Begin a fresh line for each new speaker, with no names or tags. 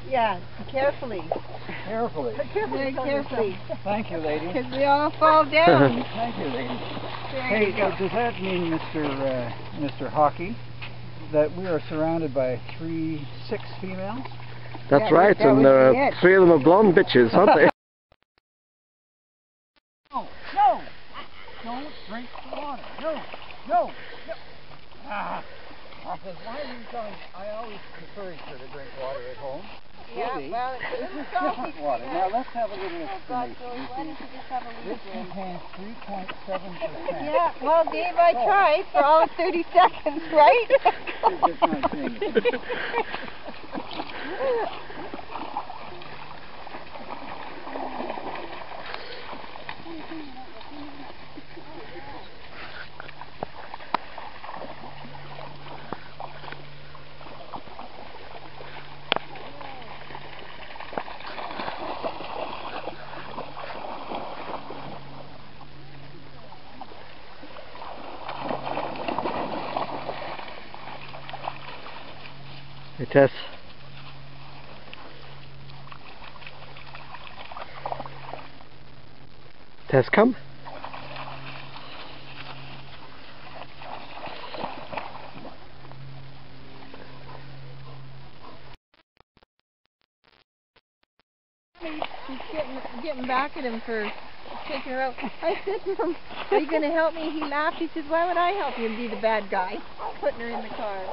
Yeah, carefully.
Carefully.
Very carefully.
Thank you, lady.
Because we all fall down.
Thank you, lady.
There you go.
Does that mean, Mr. Hockey, that we are surrounded by 6 females?
That's
Yeah,
right,
that
and
would be it.
3 of them are blonde bitches, aren't they?
No, no! Don't drink the water. No, no, no. Because why are you telling? I always encourage her to drink water at home.
Yeah,
Really?
well,
This is different water. Now let's have a little explanation.
why don't you just have a
This contains 3.7%.
Yeah, well, Dave, I tried for all of 30 seconds, right?
You're just not saying it.
Hey, Tess. Tess, come.
She's getting back at him for taking her out. I said to him, "Are you going to help me?" He laughed. He said, "Why would I help you and be the bad guy?" Putting her in the car.